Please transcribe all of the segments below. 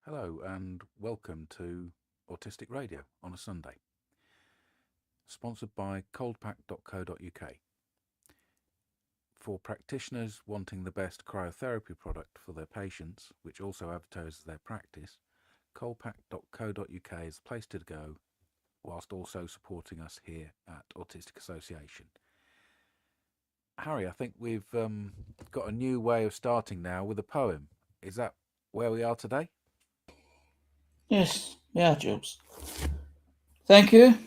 Hello and welcome to Autistic Radio on a Sunday, sponsored by coldpack.co.uk. For practitioners wanting the best cryotherapy product for their patients, which also advertises their practice, coldpack.co.uk is the place to go, whilst also supporting us here at Autistic Association. Harry, I think we've got a new way of starting now with a poem. Is that where we are today? Yes, yeah, Jules. Thank you.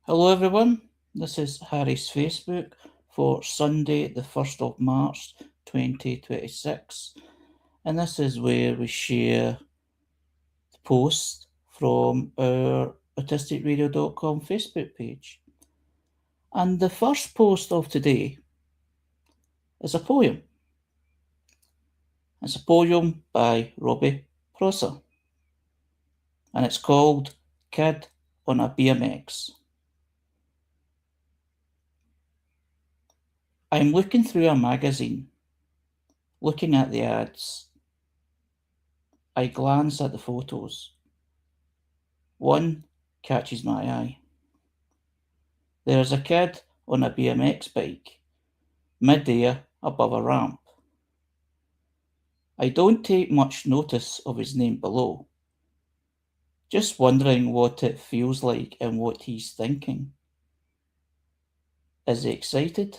Hello, everyone. This is Harry's Facebook for Sunday, the 1st of March 2026. And this is where we share the post from our autisticradio.com Facebook page. And the first post of today is a poem. It's a poem by Robbie Prosser. And it's called Kid on a BMX. I'm looking through a magazine, looking at the ads. I glance at the photos. One catches my eye. There's a kid on a BMX bike, mid-air above a ramp. I don't take much notice of his name below, just wondering what it feels like and what he's thinking. Is he excited?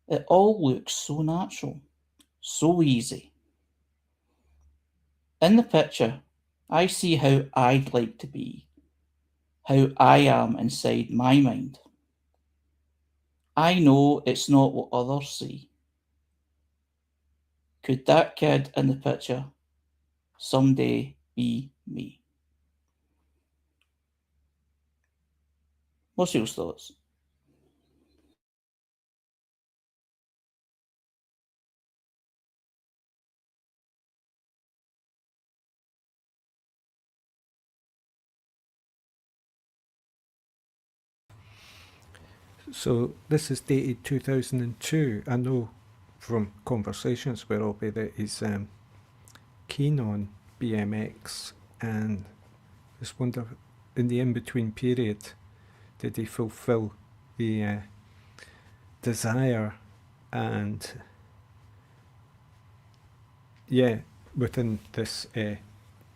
It all looks so natural, so easy. In the picture, I see how I'd like to be, how I am inside my mind. I know it's not what others see. Could that kid in the picture someday be me? What's your thoughts? So this is dated 2002. I know from conversations with Robbie that he's keen on BMX, and just wonder, in the in-between period, did he fulfill the desire? And yeah, within this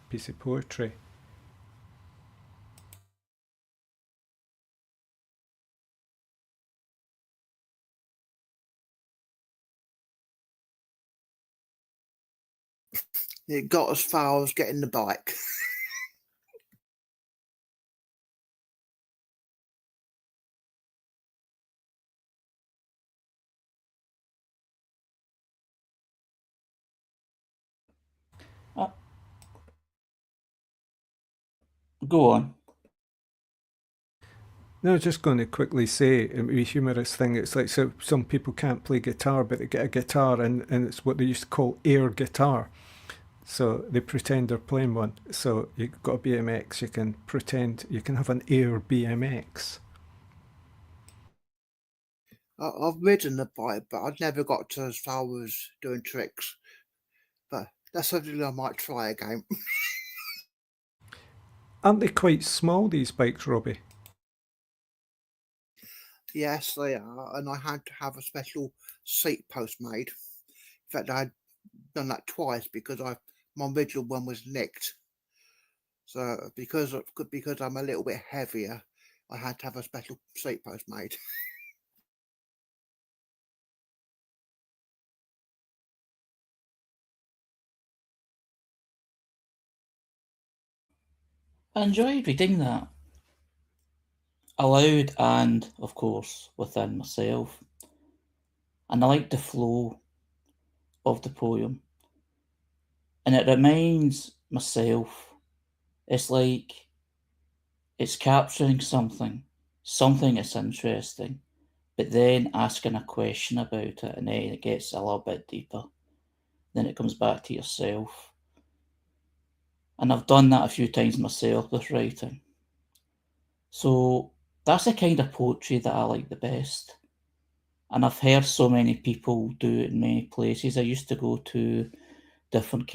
piece of poetry. It got as far as getting the bike. Uh, Go on. No, I was just going to quickly say, a humorous thing, it's like, so some people can't play guitar, but they get a guitar, and it's what they used to call air guitar. So they pretend they're playing one. So you've got a BMX, you can pretend you can have an air BMX. I've ridden the bike, but I've never got to as far as doing tricks. But that's something I might try again. Aren't they quite small, these bikes, Robbie? Yes, they are, and I had to have a special seat post made. In fact, I had done that twice because my original one was nicked. So because I'm a little bit heavier, I had to have a special seat post made. I enjoyed reading that aloud and, of course, within myself. And I like the flow of the poem. And it reminds myself it's like it's capturing something that's interesting, but then asking a question about it, and then it gets a little bit deeper. Then it comes back to yourself. And I've done that a few times myself with writing. So that's the kind of poetry that I like the best. And I've heard so many people do it in many places. I used to go to different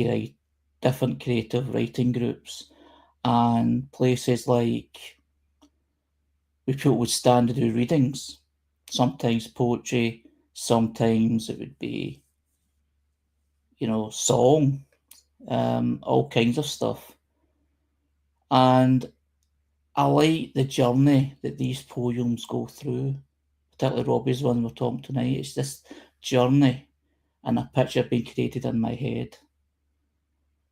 different creative writing groups, and places like people would stand to do readings, sometimes poetry, sometimes it would be, song, all kinds of stuff. And I like the journey that these poems go through, particularly Robbie's one we're talking tonight. It's this journey and a picture being created in my head,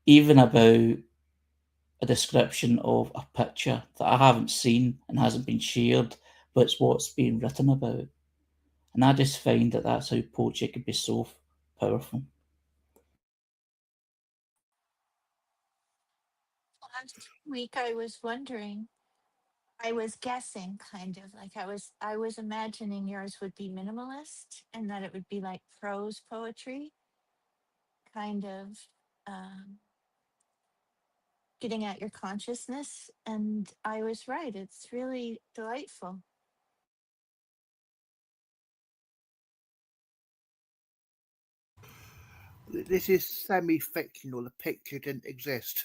even about a description of a picture that I haven't seen and hasn't been shared, but it's what's being written about. And I just find that that's how poetry can be so powerful. Last week I was wondering, I was guessing kind of like I was imagining yours would be minimalist and that it would be like prose poetry, kind of getting at your consciousness. And I was right. It's really delightful. This is semi-fictional. The picture didn't exist.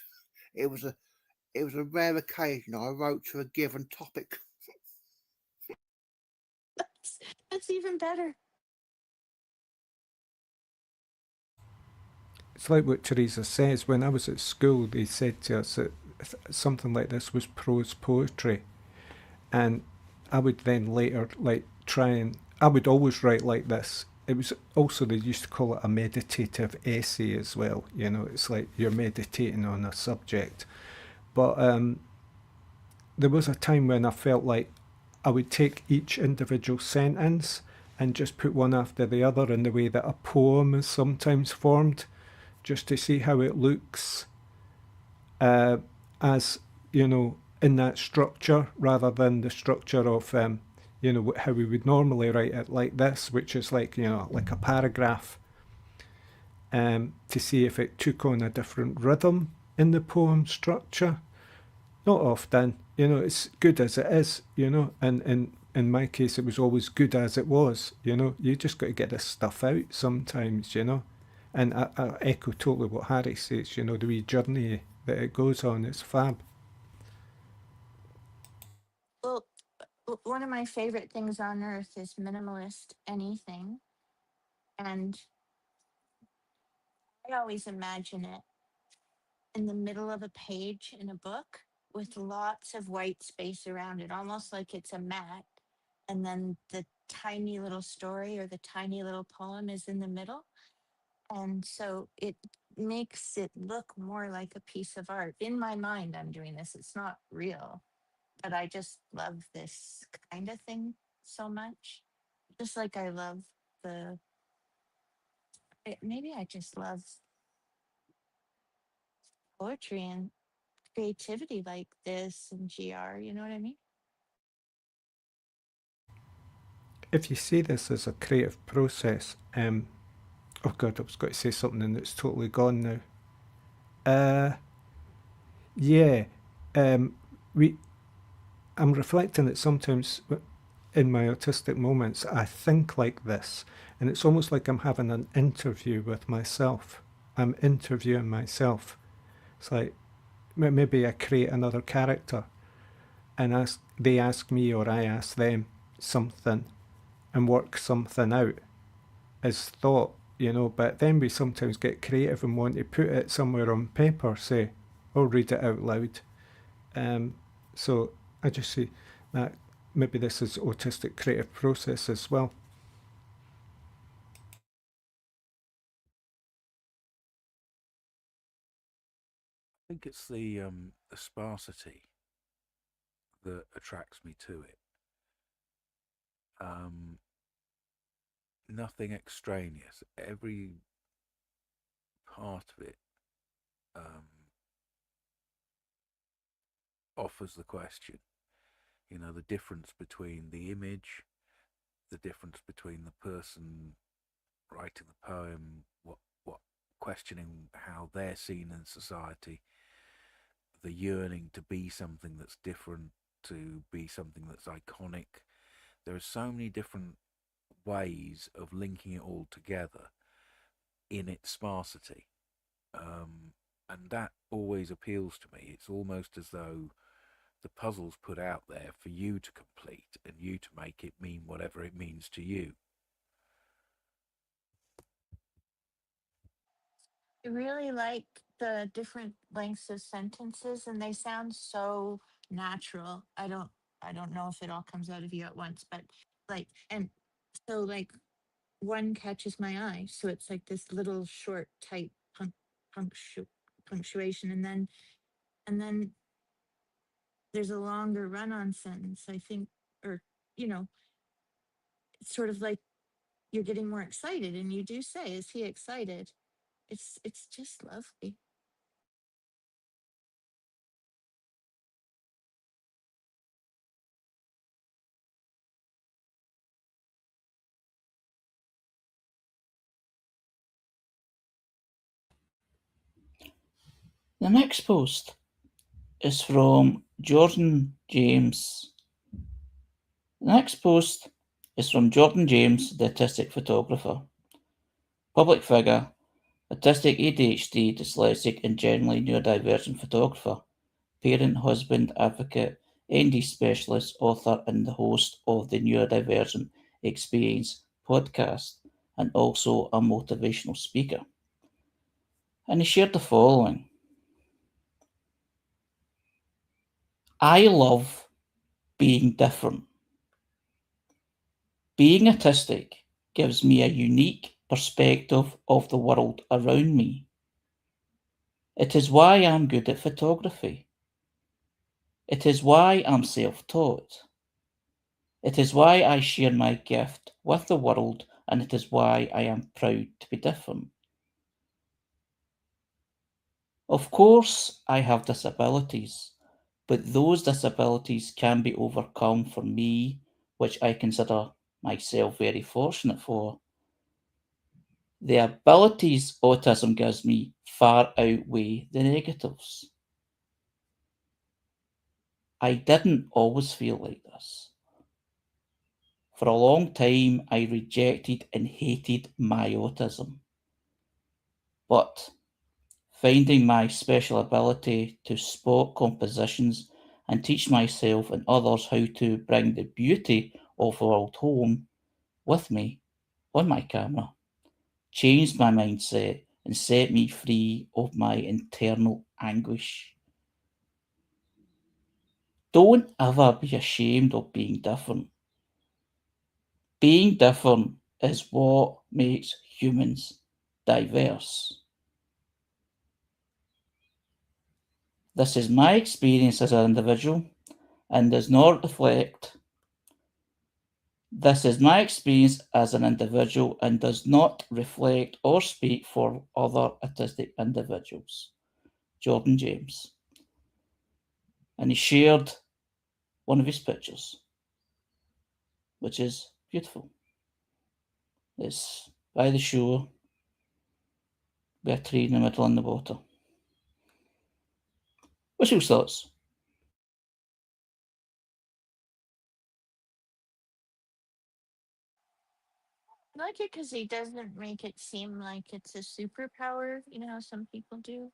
It was a rare occasion I wrote to a given topic. That's even better. It's like what Teresa says. When I was at school, they said to us that something like this was prose poetry, and I would then later I would always write like this. It was also, they used to call it a meditative essay as well. It's like you're meditating on a subject. But there was a time when I felt like I would take each individual sentence and just put one after the other in the way that a poem is sometimes formed, just to see how it looks as, in that structure, rather than the structure of, how we would normally write it like this, which is like, like a paragraph, to see if it took on a different rhythm in the poem structure. Not often, it's good as it is, and in my case, it was always good as it was, you just got to get this stuff out sometimes, and I echo totally what Harry says, the wee journey that it goes on is fab. Well, one of my favorite things on earth is minimalist anything. And I always imagine it in the middle of a page in a book with lots of white space around it, almost like it's a mat. And then the tiny little story or the tiny little poem is in the middle. And so it makes it look more like a piece of art. In my mind, I'm doing this. It's not real, but I just love this kind of thing so much. Just like I love maybe I just love poetry and creativity like this and GR. You know what I mean? If you see this as a creative process, oh god, I was going to say something and it's totally gone now. Yeah, we. I'm reflecting that sometimes in my autistic moments, I think like this, and it's almost like I'm having an interview with myself. I'm interviewing myself. It's like maybe I create another character, and they ask me or I ask them something, and work something out as thought, But then we sometimes get creative and want to put it somewhere on paper, say, or read it out loud. So I just see that maybe this is autistic creative process as well. I think it's the sparsity that attracts me to it. Nothing extraneous. Every part of it offers the question. The difference between the image, the difference between the person writing the poem, what questioning how they're seen in society, the yearning to be something that's different, to be something that's iconic. There are so many different ways of linking it all together in its sparsity. And that always appeals to me. It's almost as though the puzzle's put out there for you to complete and you to make it mean whatever it means to you. I really like the different lengths of sentences, and they sound so natural. I don't know if it all comes out of you at once, but like, and so like one catches my eye. So it's like this little short tight punctu- punctuation, and then there's a longer run-on sentence, I think, or you know, it's sort of like you're getting more excited, and you do say, "Is he excited?" It's just lovely. The next post is from Jordan James. The next post is from Jordan James, the autistic photographer. Public figure, autistic ADHD, dyslexic and generally neurodivergent photographer, parent, husband, advocate, ND specialist, author and the host of the Neurodivergent Experience podcast, and also a motivational speaker. And he shared the following. I love being different. Being autistic gives me a unique perspective of the world around me. It is why I'm good at photography. It is why I'm self-taught. It is why I share my gift with the world, and it is why I am proud to be different. Of course, I have disabilities, but those disabilities can be overcome for me, which I consider myself very fortunate for. The abilities autism gives me far outweigh the negatives. I didn't always feel like this. For a long time, I rejected and hated my autism. But finding my special ability to spot compositions and teach myself and others how to bring the beauty of the world home with me on my camera changed my mindset and set me free of my internal anguish. Don't ever be ashamed of being different. Being different is what makes humans diverse. This is my experience as an individual and does not reflect. This is my experience as an individual and does not reflect or speak for other autistic individuals. Jordan James. And he shared one of his pictures, which is beautiful. It's by the shore, with a tree in the middle in the water. What's your thoughts? I like it because he doesn't make it seem like it's a superpower. You know how some people do.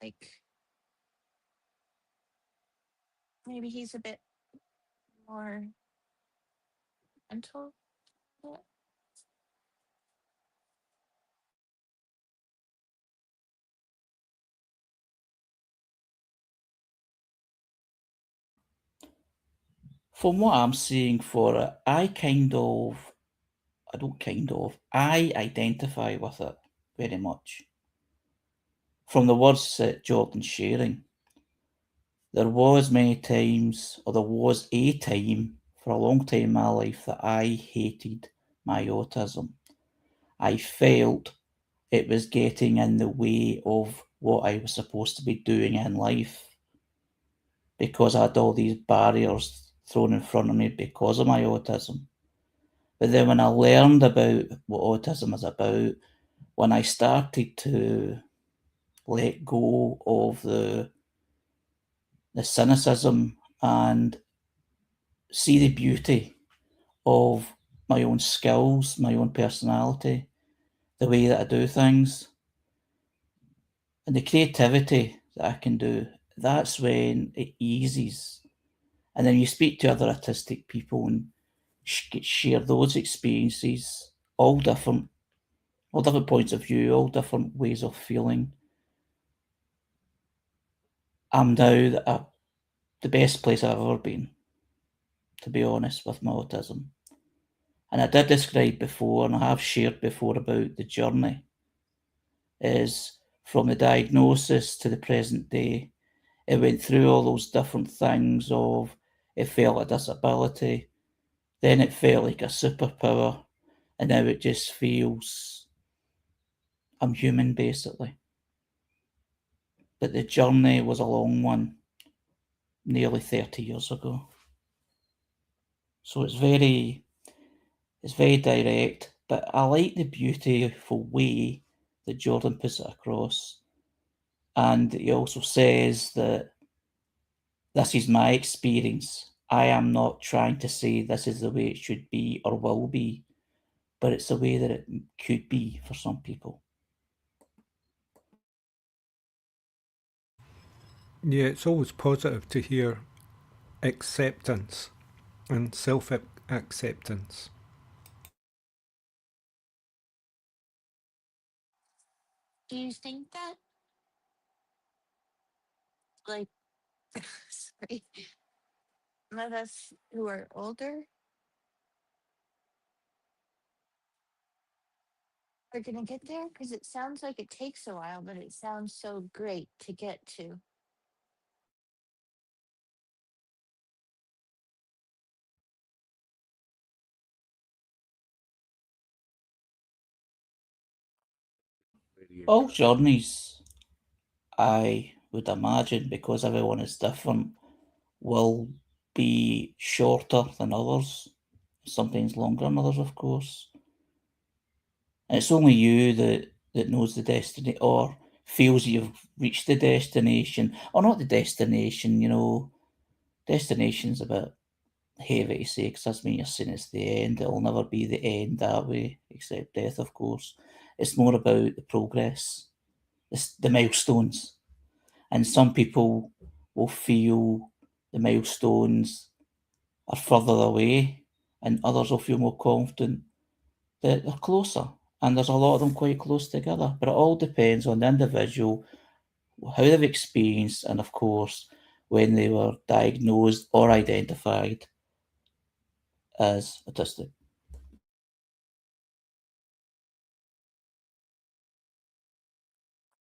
Like maybe he's a bit more mental. From what I'm seeing for it, I identify with it very much. From the words that Jordan's sharing, there was a time for a long time in my life that I hated my autism. I felt it was getting in the way of what I was supposed to be doing in life because I had all these barriers thrown in front of me because of my autism. But then when I learned about what autism is about, when I started to let go of the cynicism and see the beauty of my own skills, my own personality, the way that I do things, And the creativity that I can do, that's when it eases. And then you speak to other autistic people and share those experiences, all different points of view, all different ways of feeling. I'm now the best place I've ever been, to be honest, with my autism. And I did describe before, and I have shared before about the journey, is from the diagnosis to the present day. It went through all those different things of, it felt a disability, then it felt like a superpower, and now it just feels I'm human, basically. But the journey was a long one, nearly 30 years ago. So it's very direct, but I like the beautiful way that Jordan puts it across. And he also says that this is my experience. I am not trying to say this is the way it should be or will be, but it's the way that it could be for some people. Yeah, it's always positive to hear acceptance and self-acceptance. Do you think that, like, sorry, let us who are older are going to get there? Because it sounds like it takes a while, but it sounds so great to get to. Really All interesting. journeys, I would imagine, because everyone is different, will be shorter than others, sometimes longer than others, of course. And it's only you that knows the destiny or feels you've reached the destination, or not the destination, destination's a bit heavy to say because that's when you're saying it's the end. It'll never be the end that way, except death, of course. It's more about the progress, the milestones. And some people will feel the milestones are further away, and others will feel more confident that they're closer. And there's a lot of them quite close together. But it all depends on the individual, how they've experienced, and of course, when they were diagnosed or identified as autistic.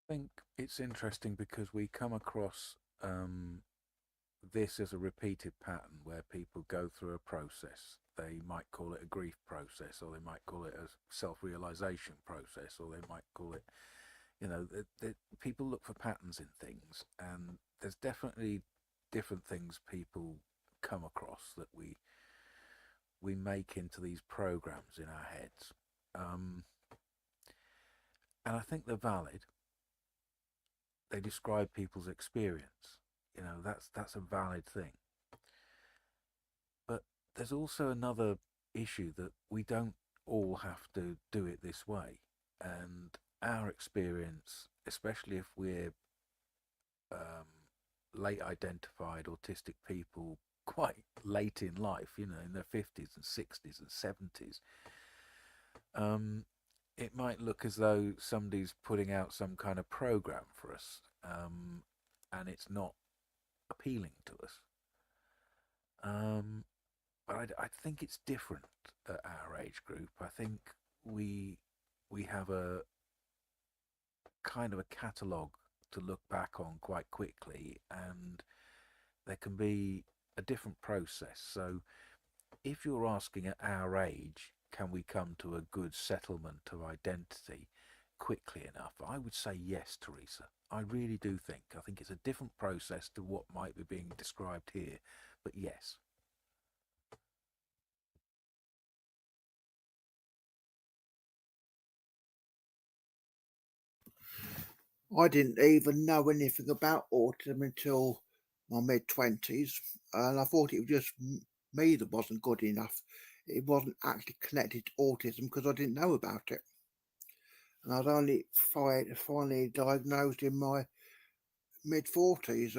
I think it's interesting because we come across this as a repeated pattern where people go through a process. They might call it a grief process, or they might call it a self-realization process, or they might call it, people look for patterns in things, and there's definitely different things people come across that we make into these programs in our heads, and I think they're valid. They describe people's experience. That's a valid thing. But there's also another issue that we don't all have to do it this way. And our experience, especially if we're late identified autistic people quite late in life, in their 50s and 60s and 70s, it might look as though somebody's putting out some kind of program for us, and it's not appealing to us. But I think it's different at our age group. I think we have a kind of a catalogue to look back on quite quickly, and there can be a different process. So if you're asking at our age, can we come to a good settlement of identity quickly enough? I would say yes, Teresa. I really do think. I think it's a different process to what might be being described here, but yes. I didn't even know anything about autism until my mid-20s, and I thought it was just me that wasn't good enough. It wasn't actually connected to autism because I didn't know about it. and I was only finally diagnosed in my mid 40s,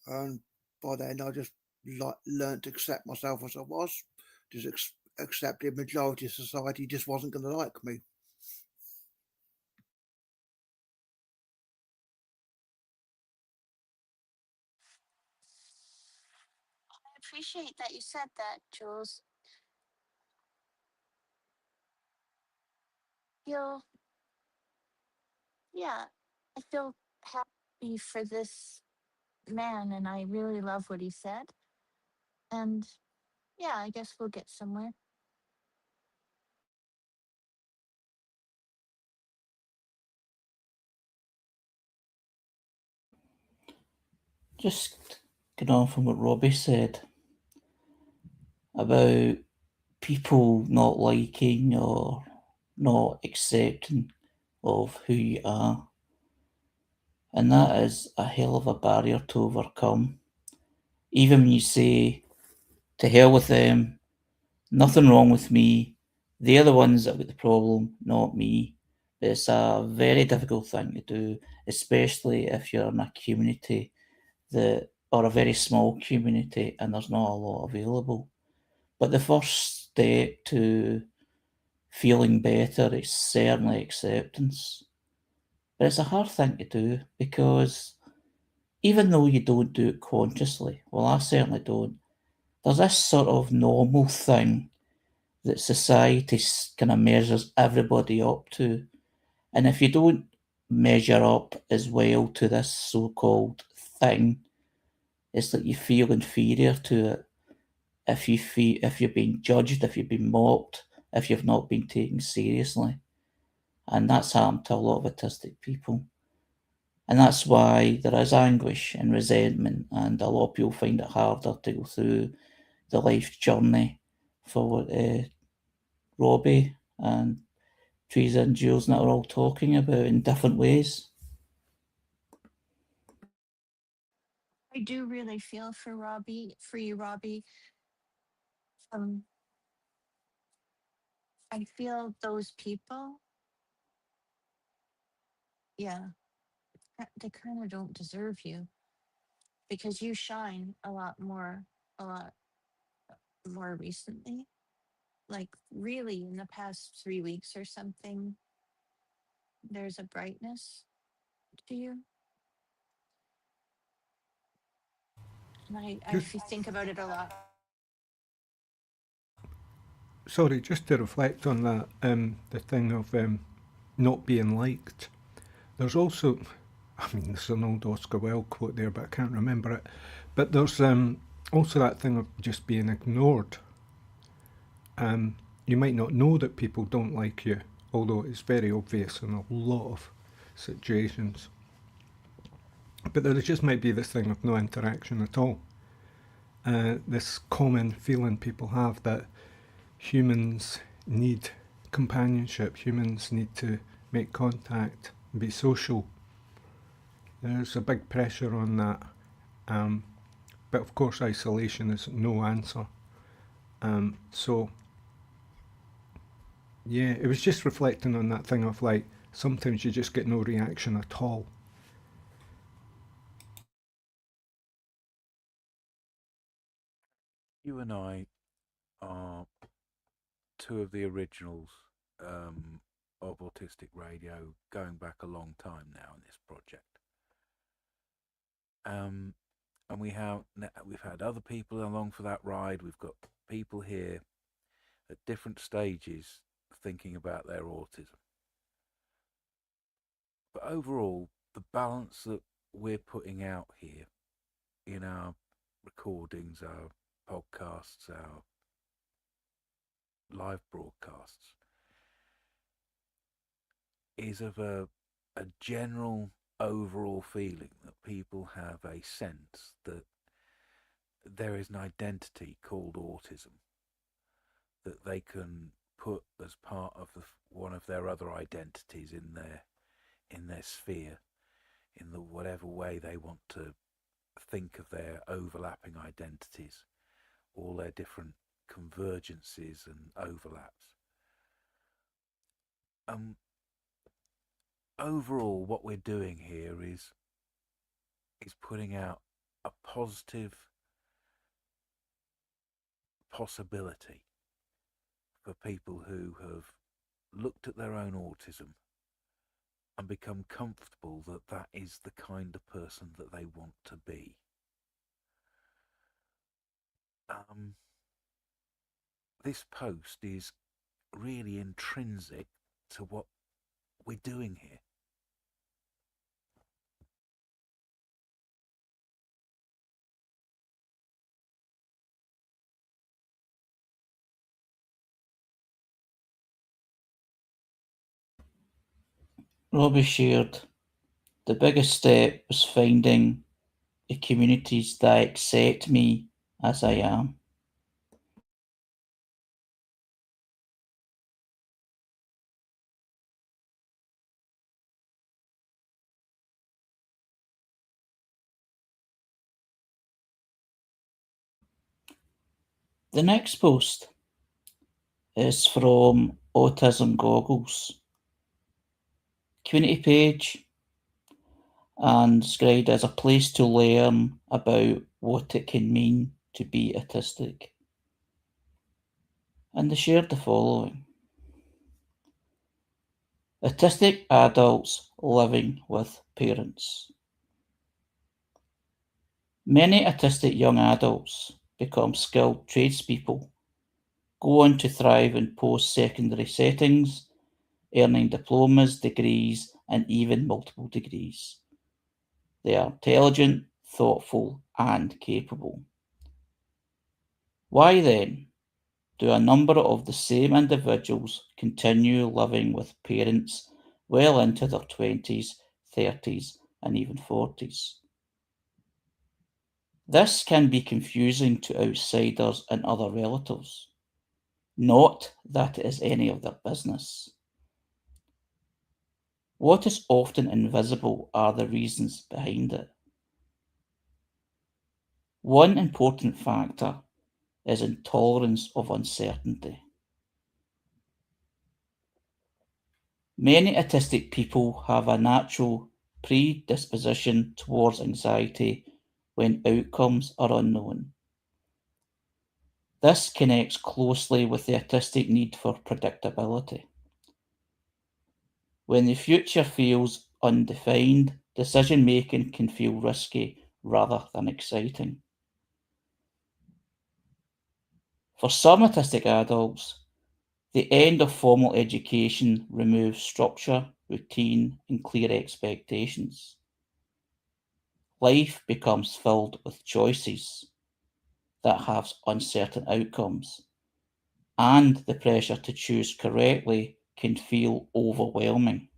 and by then I just learned to accept myself as I was, just accepted majority of society just wasn't going to like me. I appreciate that you said that, Jules. Feel, yeah, I feel happy for this man, and I really love what he said. And yeah, I guess we'll get somewhere. Just going on from what Robbie said about people not liking or not accepting of who you are. And that is a hell of a barrier to overcome. Even when you say, to hell with them, nothing wrong with me, they're the ones that have got the problem, not me. But it's a very difficult thing to do, especially if you're in a community or a very small community and there's not a lot available. But the first step to feeling better is certainly acceptance. But it's a hard thing to do because even though you don't do it consciously, well, I certainly don't, there's this sort of normal thing that society kind of measures everybody up to. And if you don't measure up as well to this so called thing, it's that you feel inferior to it. If you've been judged, if you've been mocked, if you've not been taken seriously. And that's happened to a lot of autistic people. And that's why there is anguish and resentment, and a lot of people find it harder to go through the life journey for Robbie and Teresa and Jules and that are all talking about in different ways. I do really feel for you, Robbie. Um, I feel those people, yeah, they kind of don't deserve you because you shine a lot more recently. Like, really, in the past 3 weeks or something, there's a brightness to you. And Just, think about it a lot. sorry, just to reflect on that, the thing of not being liked. There's also, I mean, there's an old Oscar Wilde quote there, but I can't remember it. But there's also that thing of just being ignored. You might not know that people don't like you, although it's very obvious in a lot of situations. But there just might be this thing of no interaction at all. This common feeling people have that humans need companionship, humans need to make contact, be social. There's a big pressure on that. But of course, isolation is no answer. So, yeah, it was just reflecting on that thing of like, sometimes you just get no reaction at all. You and I are two of the originals of Autistic Radio, going back a long time now in this project. And we've had other people along for that ride. We've got people here at different stages thinking about their autism. But overall, the balance that we're putting out here in our recordings, our podcasts, our live broadcasts is of a general overall feeling that people have a sense that there is an identity called autism that they can put as part of one of their other identities in their sphere, in the whatever way they want to think of their overlapping identities, all their different convergences and overlaps. overall, what we're doing here is putting out a positive possibility for people who have looked at their own autism and become comfortable that that is the kind of person that they want to be. This post is really intrinsic to what we're doing here. Robbie shared, the biggest step was finding the communities that accept me as I am. The next post is from Autism Goggles community page and described as a place to learn about what it can mean to be autistic. And they shared the following. Autistic adults living with parents. Many autistic young adults become skilled tradespeople, go on to thrive in post-secondary settings, earning diplomas, degrees, and even multiple degrees. They are intelligent, thoughtful, and capable. Why then do a number of the same individuals continue living with parents well into their 20s, 30s, and even 40s? This can be confusing to outsiders and other relatives. Not that it is any of their business. What is often invisible are the reasons behind it. One important factor is intolerance of uncertainty. Many autistic people have a natural predisposition towards anxiety when outcomes are unknown. This connects closely with the autistic need for predictability. When the future feels undefined, decision-making can feel risky rather than exciting. For some autistic adults, the end of formal education removes structure, routine, and clear expectations. Life becomes filled with choices that have uncertain outcomes, and the pressure to choose correctly can feel overwhelming.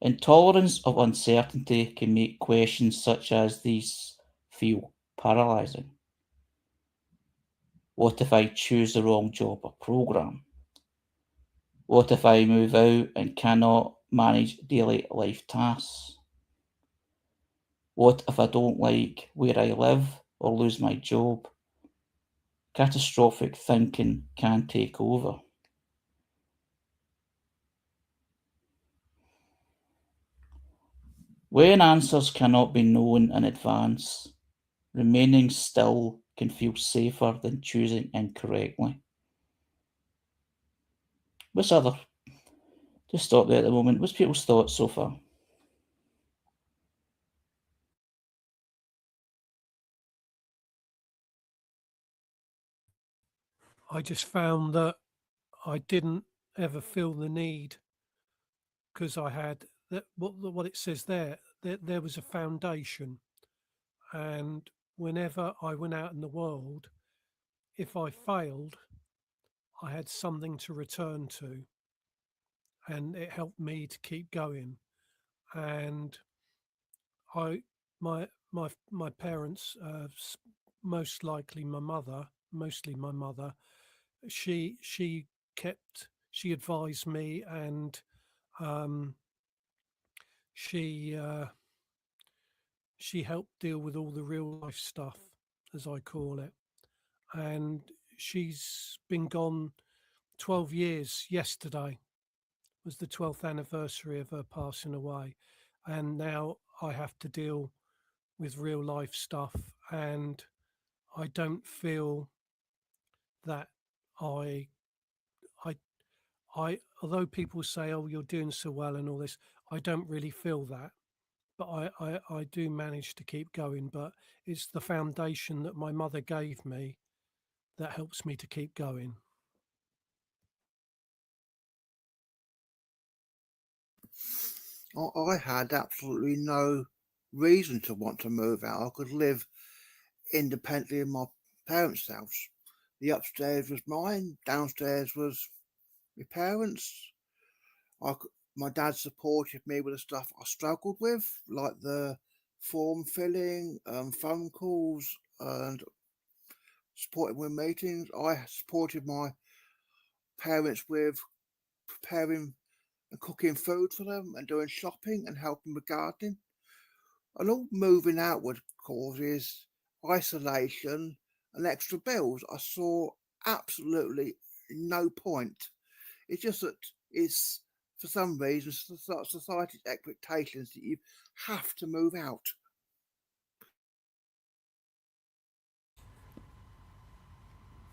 Intolerance of uncertainty can make questions such as these feel paralyzing. What if I choose the wrong job or program? What if I move out and cannot manage daily life tasks? What if I don't like where I live or lose my job? Catastrophic thinking can take over. When answers cannot be known in advance, remaining still can feel safer than choosing incorrectly. What's other? Just stop there at the moment. What's people's thoughts so far? I just found that I didn't ever feel the need because I had that what it says there that there was a foundation, and whenever I went out in the world, if I failed, I had something to return to, and it helped me to keep going. And I my parents, most likely my mother, mostly my mother, she kept she advised me, and um, she she helped deal with all the real life stuff, as I call it. And she's been gone 12 years yesterday was the 12th anniversary of her passing away. And now I have to deal with real life stuff. And I don't feel that I, although people say, oh, you're doing so well and all this, I don't really feel that. But I do manage to keep going. But it's the foundation that my mother gave me that helps me to keep going. I had absolutely no reason to want to move out. I could live independently in my parents' house. The upstairs was mine, downstairs was my parents. My dad supported me with the stuff I struggled with, like the form filling, phone calls, and supporting with meetings. I supported my parents with preparing and cooking food for them and doing shopping and helping with gardening. And all moving outward causes isolation and extra bills. I saw absolutely no point. It's just that it's, for some reason, society's expectations that you have to move out.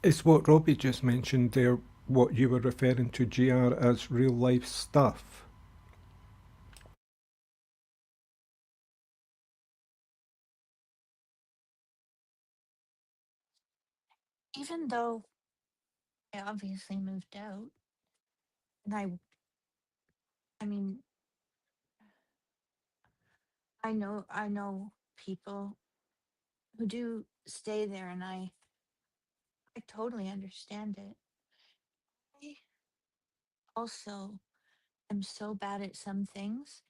Is what Robbie just mentioned there what you were referring to, GR, as real life stuff? Even though I obviously moved out, and I mean, I know people who do stay there, and I totally understand it. I also am so bad at some things,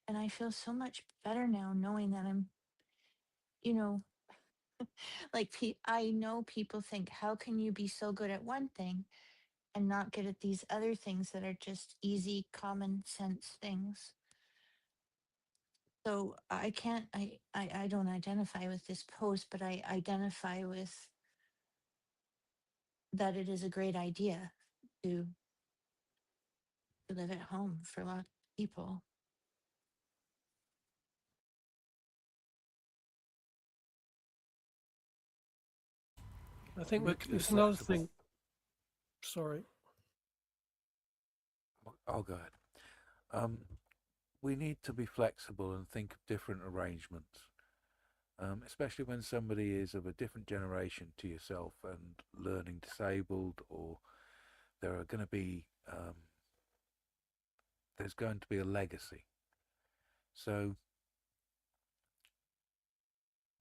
and I feel so much better now knowing that I'm, you know, like I know people think, how can you be so good at one thing and not good at these other things that are just easy common sense things? So I can't I don't identify with this post, but I identify with that it is a great idea to live at home for a lot of people. I think Need to be it's another flexible. thing. Sorry. I'll go ahead. We need to be flexible and think of different arrangements, especially when somebody is of a different generation to yourself and learning disabled, or there are going to be there's going to be a legacy. So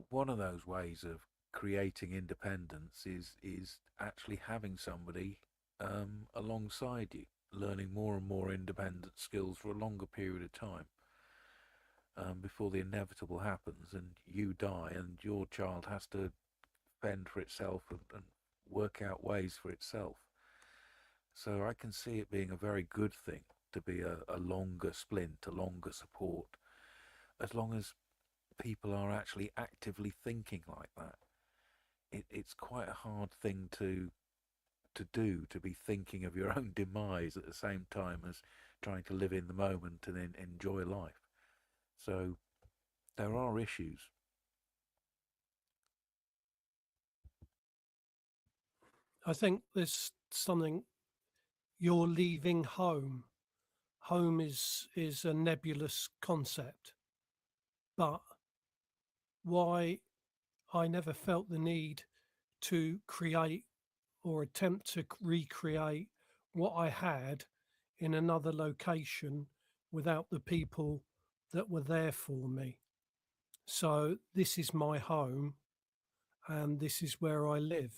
one of those ways of creating independence is actually having somebody alongside you, learning more and more independent skills for a longer period of time, before the inevitable happens and you die and your child has to fend for itself and work out ways for itself. So I can see it being a very good thing to be a longer splint, a longer support, as long as people are actually actively thinking like that. It's quite a hard thing to do, to be thinking of your own demise at the same time as trying to live in the moment and then enjoy life. So there are issues. I think there's something, you're leaving home. Home is a nebulous concept, but why I never felt the need to create or attempt to recreate what I had in another location without the people that were there for me. So this is my home and this is where I live.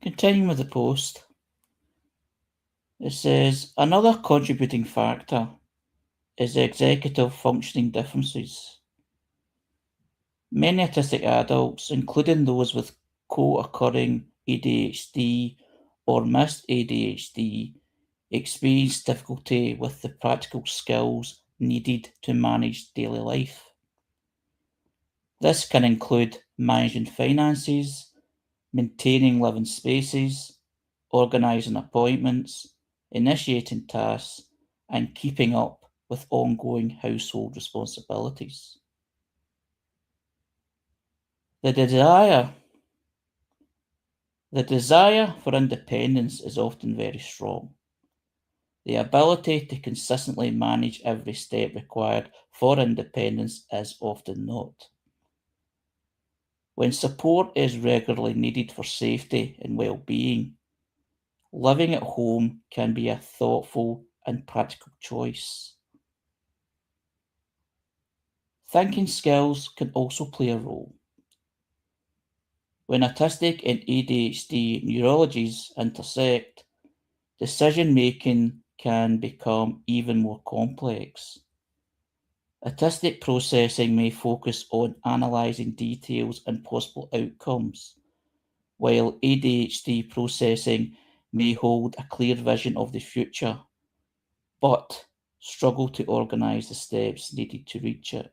Continuing with the post, it says another contributing factor is the executive functioning differences. Many autistic adults, including those with co-occurring ADHD or missed ADHD, experience difficulty with the practical skills needed to manage daily life. This can include managing finances, maintaining living spaces, organising appointments, initiating tasks, and keeping up with ongoing household responsibilities. The desire for independence is often very strong. The ability to consistently manage every step required for independence is often not. When support is regularly needed for safety and well-being, living at home can be a thoughtful and practical choice. Thinking skills can also play a role. When autistic and ADHD neurologies intersect, decision-making can become even more complex. Autistic processing may focus on analysing details and possible outcomes, while ADHD processing may hold a clear vision of the future, but struggle to organise the steps needed to reach it.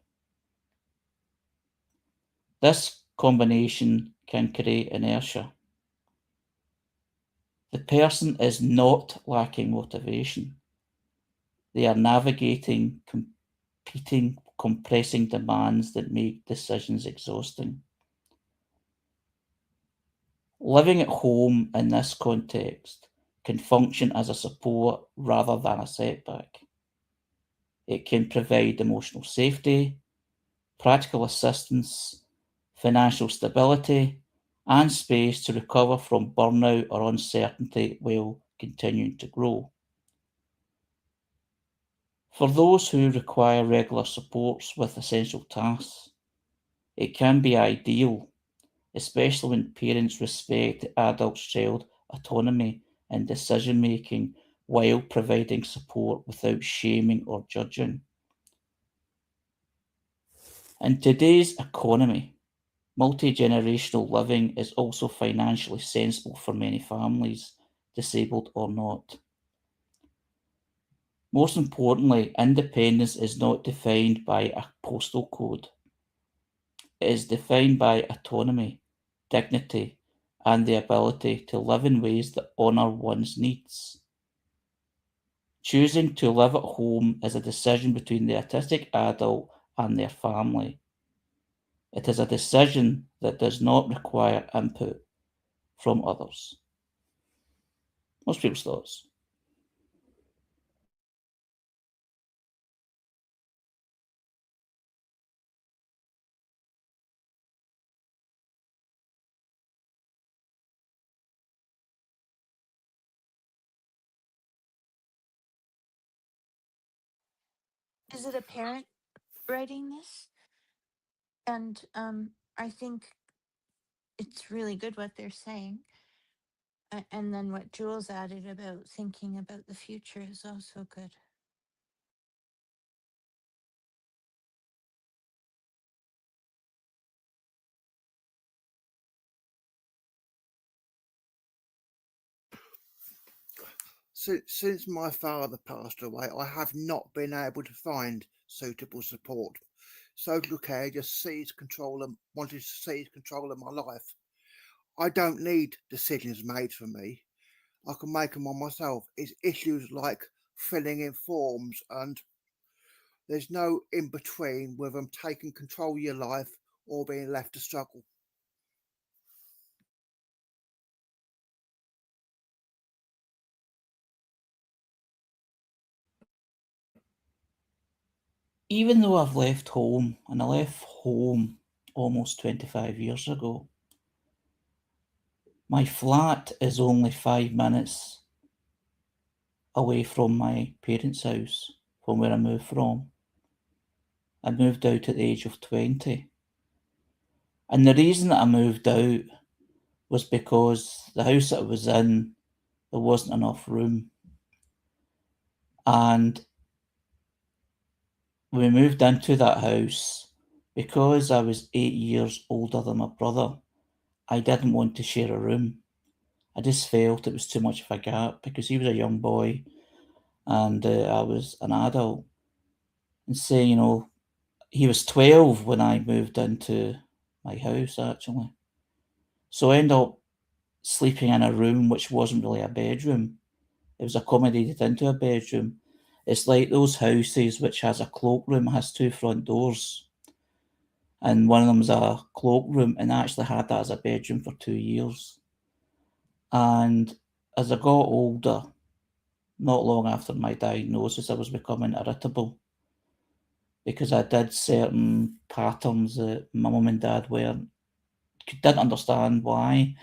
This combination can create inertia. The person is not lacking motivation. They are navigating competing, compressing demands that make decisions exhausting. Living at home in this context can function as a support rather than a setback. It can provide emotional safety, practical assistance, financial stability, and space to recover from burnout or uncertainty while continuing to grow. For those who require regular supports with essential tasks, it can be ideal, especially when parents respect the adult's child autonomy and decision-making while providing support without shaming or judging. In today's economy, multi-generational living is also financially sensible for many families, disabled or not. Most importantly, independence is not defined by a postal code. It is defined by autonomy, dignity, and the ability to live in ways that honour one's needs. Choosing to live at home is a decision between the autistic adult and their family. It is a decision that does not require input from others. Most people's thoughts. Is it a parent writing this? And I think it's really good what they're saying. And then what Jules added about thinking about the future is also good. Since my father passed away, I have not been able to find suitable support. Social care just wanted to seize control of my life. I don't need decisions made for me. I can make them on myself. It's issues like filling in forms, and there's no in between with them taking control of your life or being left to struggle. Even though I've left home, and I left home almost 25 years ago, my flat is only 5 minutes away from my parents' house, from where I moved from. I moved out at the age of 20. And the reason that I moved out was because the house that I was in, there wasn't enough room. And when we moved into that house, because I was 8 years older than my brother, I didn't want to share a room. I just felt it was too much of a gap because he was a young boy and I was an adult, and say, he was 12 when I moved into my house, actually. So I ended up sleeping in a room which wasn't really a bedroom. It was accommodated into a bedroom. It's like those houses which has a cloakroom, has 2 front doors, and one of them's a cloakroom, and I actually had that as a bedroom for 2 years. And as I got older, not long after my diagnosis, I was becoming irritable because I did certain patterns that my mum and dad didn't understand why,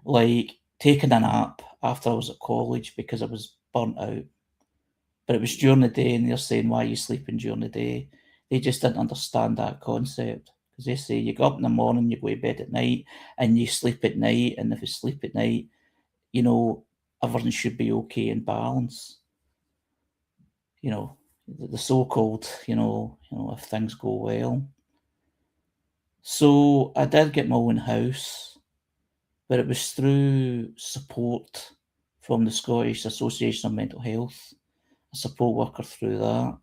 like taking a nap after I was at college because I was burnt out. But it was during the day, and they're saying, why are you sleeping during the day? They just didn't understand that concept. Because they say you go up in the morning, you go to bed at night, and you sleep at night. And if you sleep at night, everything should be okay in balance. The so-called, if things go well. So I did get my own house, but it was through support from the Scottish Association of Mental Health, a support worker through that,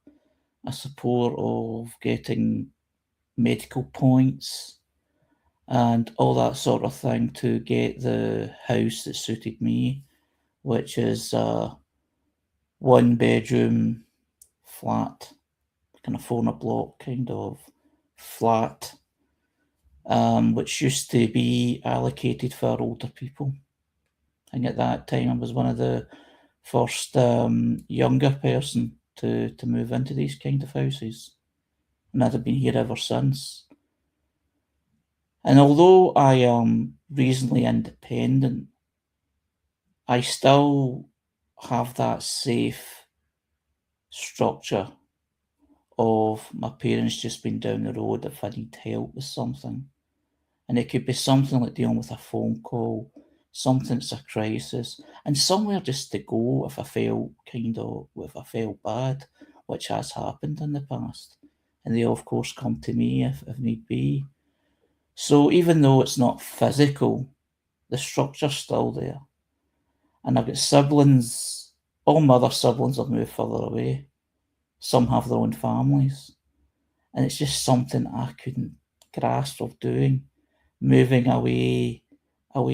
a support of getting medical points and all that sort of thing to get the house that suited me, which is a 1-bedroom flat, kind of 4-in-a-block kind of flat, which used to be allocated for older people. And at that time, I was one of the first younger person to move into these kind of houses, and I've been here ever since. And although I am reasonably independent, I still have that safe structure of my parents just being down the road if I need help with something. And it could be something like dealing with a phone call, something that's a crisis, and somewhere just to go if I felt bad, which has happened in the past. And they, of course, come to me if need be. So even though it's not physical, the structure's still there. And I've got siblings, all my other siblings have moved further away. Some have their own families. And it's just something I couldn't grasp of doing, moving away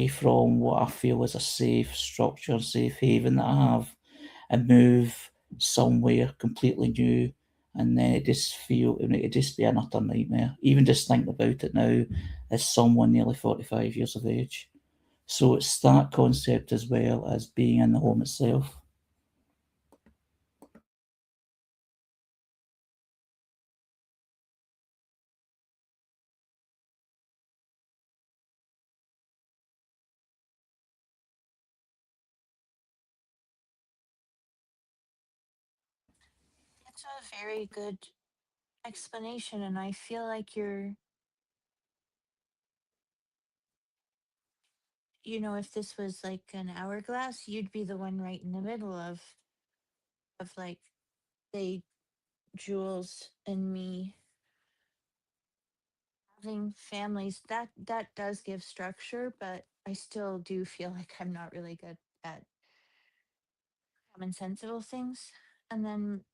from what I feel is a safe structure, safe haven that I have, and move somewhere completely new. And then it just be an utter nightmare. Even just thinking about it now as someone nearly 45 years of age. So it's that concept as well as being in the home itself. That's a very good explanation, and I feel like if this was like an hourglass, you'd be the one right in the middle of like, say, Jules and me having families. That does give structure, but I still do feel like I'm not really good at commonsensical things. And then,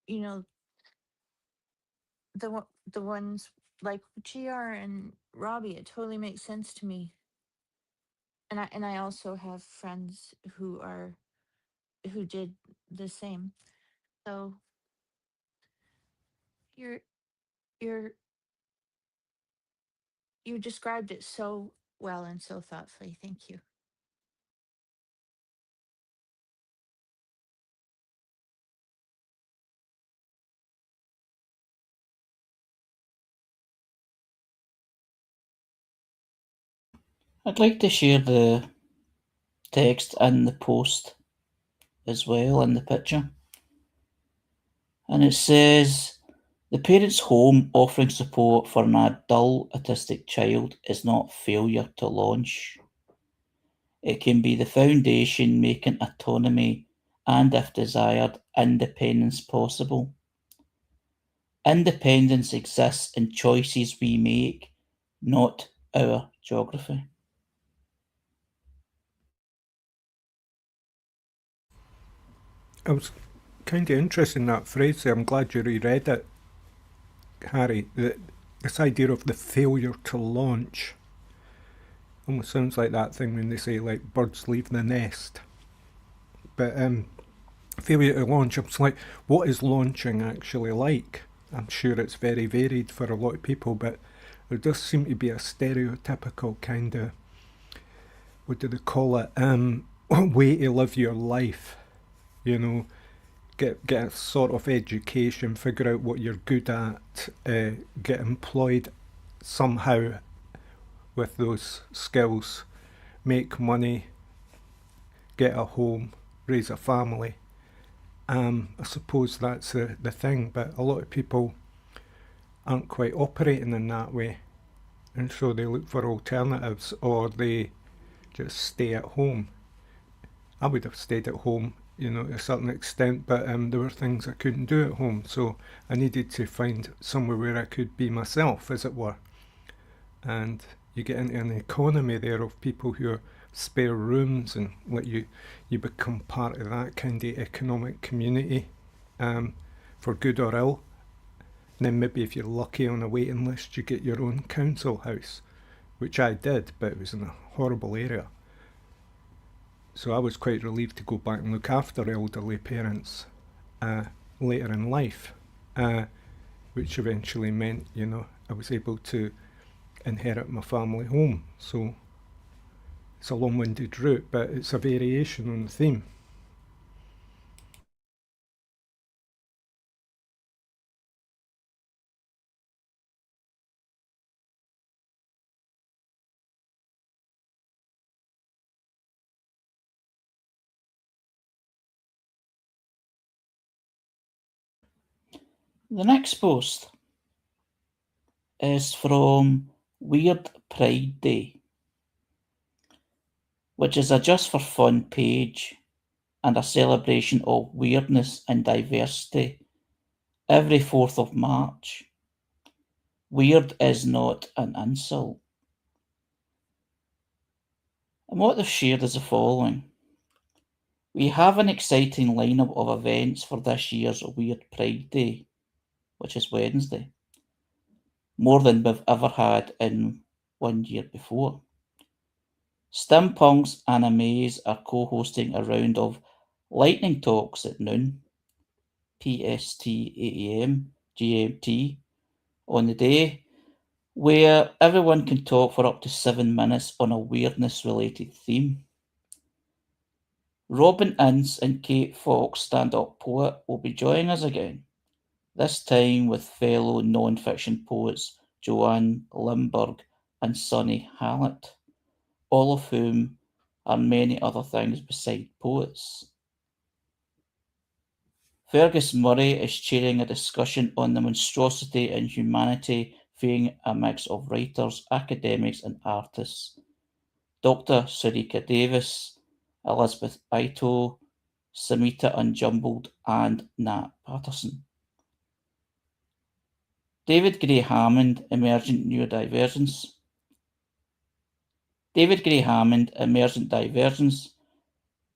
you know, the ones like GR and Robbie, it totally makes sense to me. And I also have friends who did the same. So you're you're you described it so well and so thoughtfully. Thank you. I'd like to share the text in the post as well in the picture. And it says, the parent's home offering support for an adult autistic child is not failure to launch. It can be the foundation making autonomy and, if desired, independence possible. Independence exists in choices we make, not our geography. I was kind of interested in that phrase there. I'm glad you reread it, Harry. This idea of the failure to launch almost sounds like that thing when they say, like, birds leave the nest. But failure to launch, it's like, what is launching actually like? I'm sure it's very varied for a lot of people, but there does seem to be a stereotypical kind of, what do they call it, way to live your life. You know, get a sort of education, figure out what you're good at, get employed somehow with those skills, make money, get a home, raise a family. I suppose that's the thing, but a lot of people aren't quite operating in that way, and so they look for alternatives, or they just stay at home. I would have stayed at home, to a certain extent, but there were things I couldn't do at home, so I needed to find somewhere where I could be myself, as it were. And you get into an economy there of people who are spare rooms, and let you become part of that kind of economic community, for good or ill. And then maybe if you're lucky on a waiting list, you get your own council house, which I did, but it was in a horrible area. So I was quite relieved to go back and look after elderly parents later in life, which eventually meant, I was able to inherit my family home. So it's a long-winded route, but it's a variation on the theme. The next post is from Weird Pride Day, which is a just for fun page and a celebration of weirdness and diversity every 4th of March. Weird is not an insult. And what they've shared is the following. We have an exciting lineup of events for this year's Weird Pride Day, which is Wednesday, more than we've ever had in one year before. Stimpunks and Amaze are co-hosting a round of lightning talks at noon, PST 8 AM, GMT, on the day, where everyone can talk for up to 7 minutes on a weirdness-related theme. Robin Ince and Kate Fox, stand-up poet, will be joining us again, this time with fellow non-fiction poets Joanne Limburg and Sonny Hallett, all of whom are many other things beside poets. Fergus Murray is chairing a discussion on the monstrosity and humanity being a mix of writers, academics and artists. Dr. Sarika Davis, Elizabeth Ito, Samita Unjumbled and Nat Patterson. David Gray Hammond, Emergent Neurodivergence. David Gray Hammond, Emergent Divergence,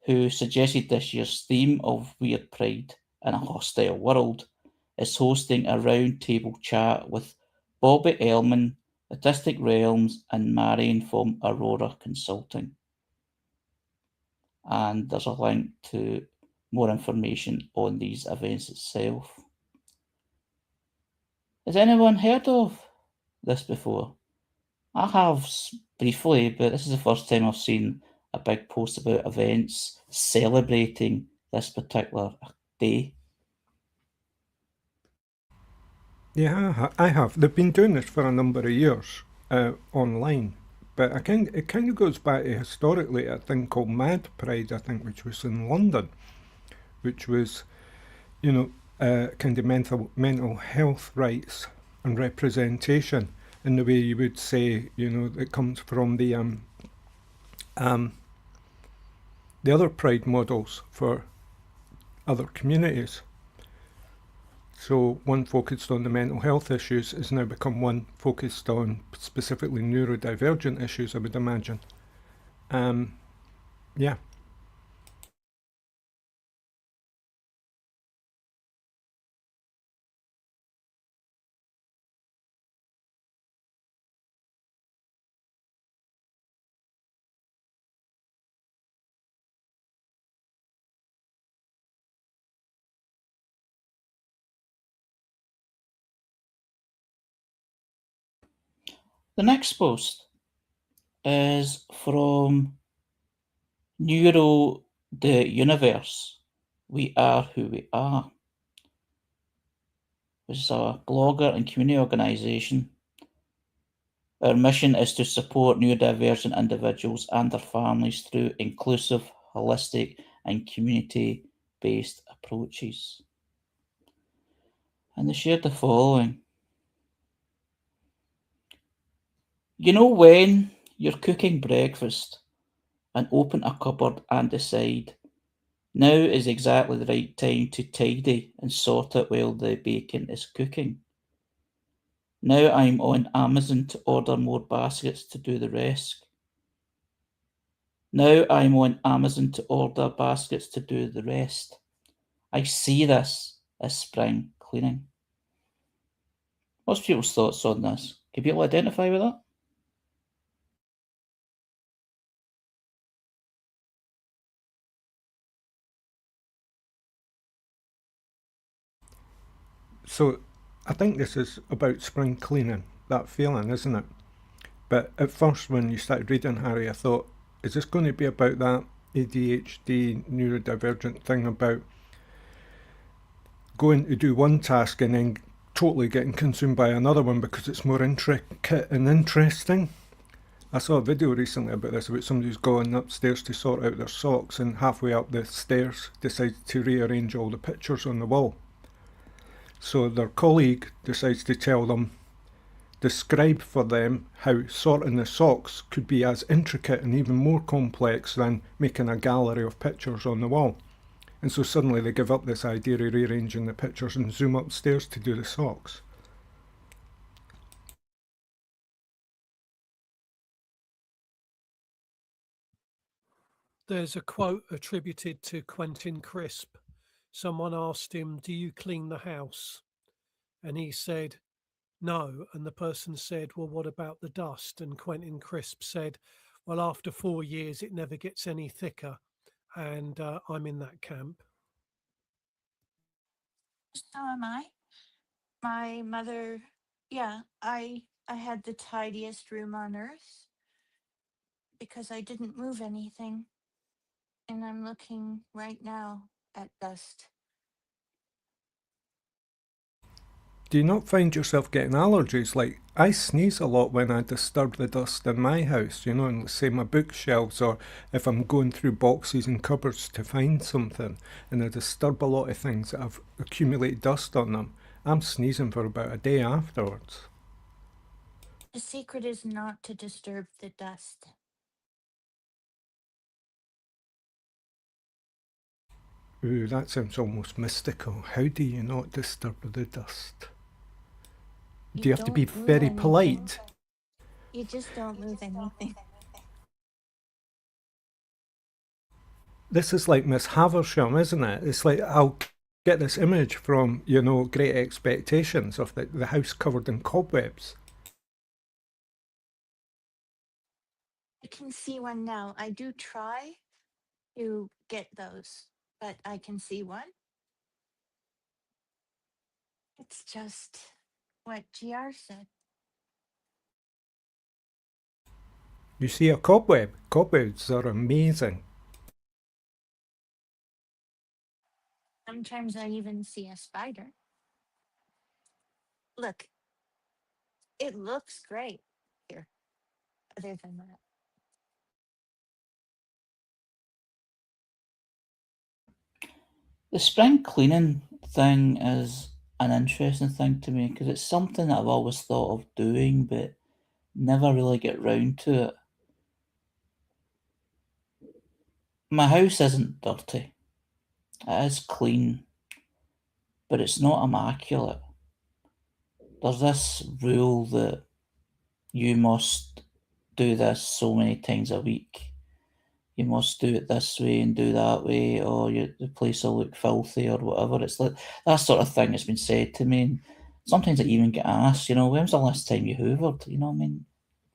who suggested this year's theme of Weird Pride in a Hostile World, is hosting a roundtable chat with Bobby Ellman, Autistic Realms, and Marion from Aurora Consulting. And there's a link to more information on these events itself. Has anyone heard of this before? I have briefly, but this is the first time I've seen a big post about events celebrating this particular day. Yeah, I have. They've been doing this for a number of years online, but it kind of goes back to historically a thing called Mad Pride, I think, which was in London, which was, kind of mental health rights and representation in the way you would say, it comes from the other pride models for other communities. So one focused on the mental health issues has now become one focused on specifically neurodivergent issues, I would imagine. Yeah. The next post is from Neuro the Universe. We are who we are, which is a blogger and community organisation. Our mission is to support neurodivergent individuals and their families through inclusive, holistic, and community-based approaches. And they shared the following. You know when you're cooking breakfast and open a cupboard and decide, now is exactly the right time to tidy and sort it while the bacon is cooking. Now I'm on Amazon to order more baskets to do the rest. Now I'm on Amazon to order baskets to do the rest. I see this as spring cleaning. What's people's thoughts on this? Can people identify with that? So I think this is about spring cleaning, that feeling, isn't it? But at first, when you started reading, Harry, I thought, is this going to be about that ADHD neurodivergent thing about going to do one task and then totally getting consumed by another one because it's more intricate and interesting? I saw a video recently about this, about somebody who's going upstairs to sort out their socks and halfway up the stairs decides to rearrange all the pictures on the wall. So their colleague decides to tell them, describe for them how sorting the socks could be as intricate and even more complex than making a gallery of pictures on the wall. And so suddenly they give up this idea of rearranging the pictures and zoom upstairs to do the socks. There's a quote attributed to Quentin Crisp. Someone asked him, "Do you clean the house?" And he said, "No." And the person said, "Well, what about the dust?" And Quentin Crisp said, "Well, after 4 years, it never gets any thicker." And I'm in that camp. So am I. My mother, yeah, I had the tidiest room on earth because I didn't move anything. And I'm looking right now at dust. Do you not find yourself getting allergies? Like, I sneeze a lot when I disturb the dust in my house, and say my bookshelves, or if I'm going through boxes and cupboards to find something, and I disturb a lot of things that have accumulated dust on them, I'm sneezing for about a day afterwards. The secret is not to disturb the dust. Ooh, that sounds almost mystical. How do you not disturb the dust? Do you have to be don't move very anything. polite? You just don't move anything. This is like Miss Havisham, isn't it? It's like, I'll get this image from, Great Expectations of the house covered in cobwebs. I can see one now. I do try to get those, but I can see one. It's just what GR said. You see a cobweb? Cobwebs are amazing. Sometimes I even see a spider. Look, it looks great here, other than that. The spring cleaning thing is an interesting thing to me because it's something that I've always thought of doing but never really get round to it. My house isn't dirty. It is clean, but it's not immaculate. There's this rule that you must do this so many times a week. You must do it this way and do that way, or the place will look filthy or whatever. It's like that sort of thing has been said to me. And sometimes I even get asked, when's the last time you hoovered?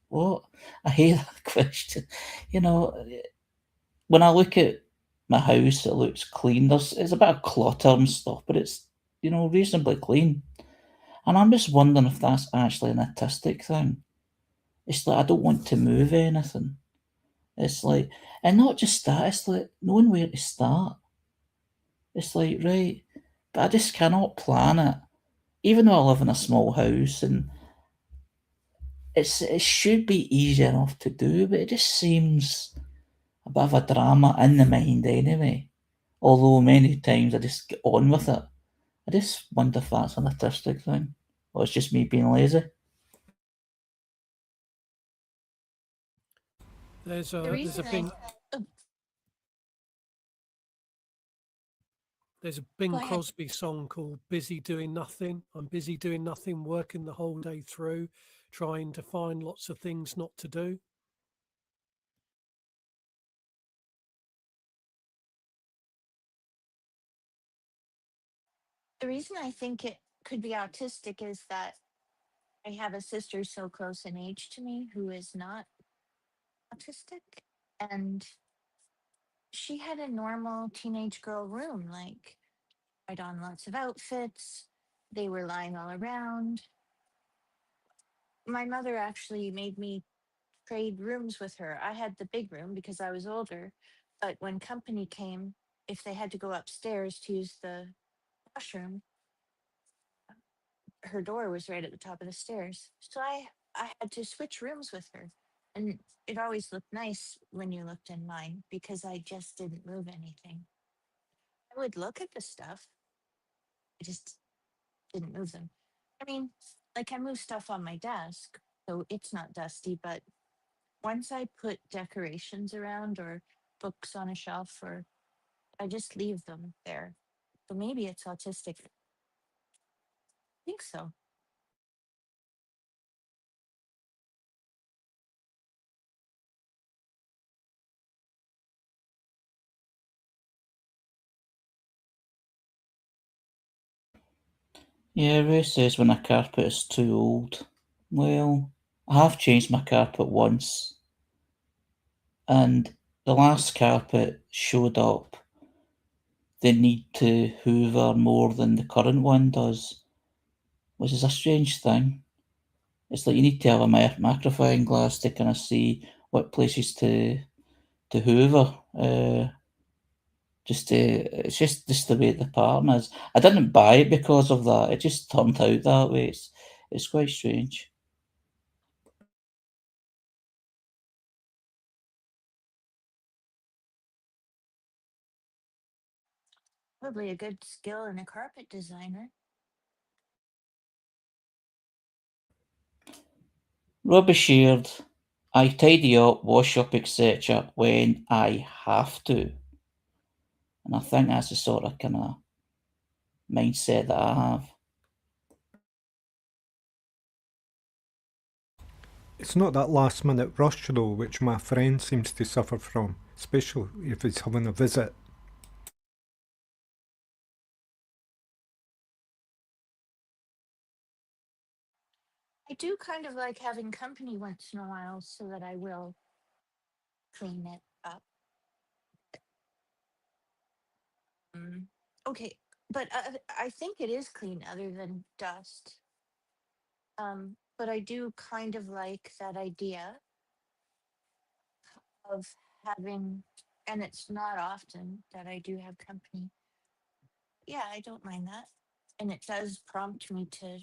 What? I hate that question. When I look at my house, it looks clean. It's a bit of clutter and stuff, but it's, reasonably clean. And I'm just wondering if that's actually an autistic thing. it's like I don't want to move anything. It's like, and not just that, it's like knowing where to start. It's like, right, but I just cannot plan it. Even though I live in a small house, and it should be easy enough to do, but it just seems a bit of a drama in the mind anyway. Although many times I just get on with it. I just wonder if that's an autistic thing, or it's just me being lazy. There's The a reason Bing oh, there's a go Bing ahead. Crosby song called "Busy Doing Nothing." I'm busy doing nothing, working the whole day through, trying to find lots of things not to do. The reason I think it could be autistic is that I have a sister so close in age to me who is not autistic. And she had a normal teenage girl room, like, tried on lots of outfits. They were lying all around. My mother actually made me trade rooms with her. I had the big room because I was older. But when company came, if they had to go upstairs to use the washroom, her door was right at the top of the stairs. So I had to switch rooms with her. And it always looked nice when you looked in mine because I just didn't move anything. I would look at the stuff, I just didn't move them. I mean, like I move stuff on my desk, so it's not dusty, but once I put decorations around or books on a shelf, or I just leave them there. So maybe it's autistic. I think so. Yeah, Ray says when a carpet is too old. Well, I have changed my carpet once, and the last carpet showed up the need to hoover more than the current one does, which is a strange thing. It's like you need to have a magnifying glass to kind of see what places to hoover. It's just the way the pattern is. I didn't buy it because of that. It just turned out that way. It's quite strange. Probably a good skill in a carpet designer. Rubbish shared. I tidy up, wash up, etc. when I have to. And I think that's the sort of kind of mindset that I have. It's not that last minute rush though, which my friend seems to suffer from, especially if he's having a visit. I do kind of like having company once in a while so that I will clean it up. Okay, but I think it is clean other than dust. But I do kind of like that idea of having, and it's not often that I do have company. Yeah, I don't mind that. And it does prompt me to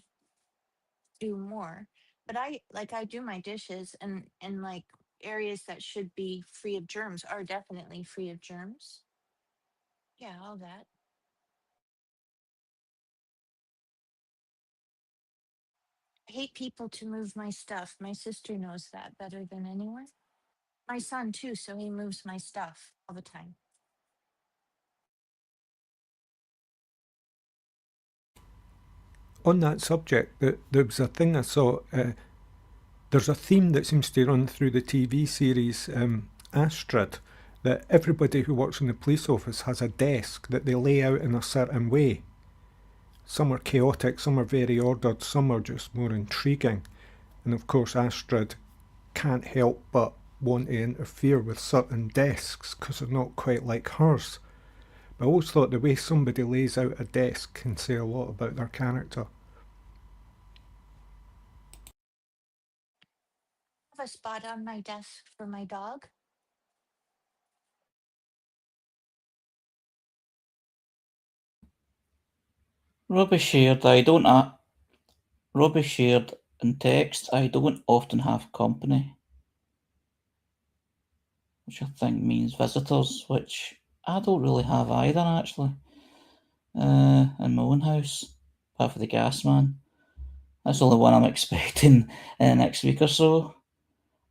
do more. But I do my dishes, and like areas that should be free of germs are definitely free of germs. Yeah, all that. I hate people to move my stuff. My sister knows that better than anyone. My son too, so he moves my stuff all the time. On that subject, there was a thing I saw. There's a theme that seems to run through the TV series Astrid, that everybody who works in the police office has a desk that they lay out in a certain way. Some are chaotic, some are very ordered, some are just more intriguing. And of course, Astrid can't help but want to interfere with certain desks because they're not quite like hers. But I always thought the way somebody lays out a desk can say a lot about their character. I have a a spot on my desk for my dog? Robbie shared in text, I don't often have company, which I think means visitors, which I don't really have either, actually, in my own house, apart from the gas man. That's the only one I'm expecting in the next week or so.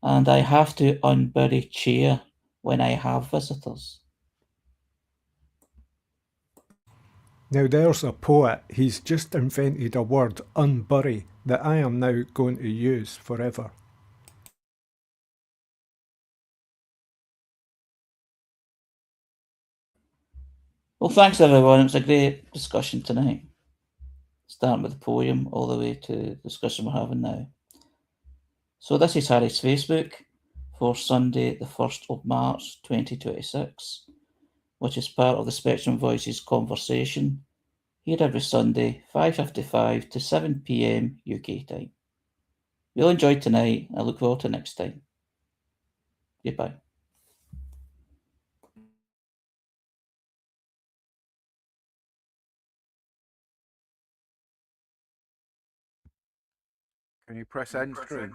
And I have to unbury chair when I have visitors. Now there's a poet. He's just invented a word, unbury, that I am now going to use forever. Well, thanks everyone. It was a great discussion tonight. Starting with the poem all the way to the discussion we're having now. So this is Harry's Facebook for Sunday the 1st of March 2026, which is part of the Spectrum Voices Conversation, here every Sunday, 5:55 to 7 p.m. UK time. We'll enjoy tonight. I look forward to next time. Goodbye. Can you press end screen?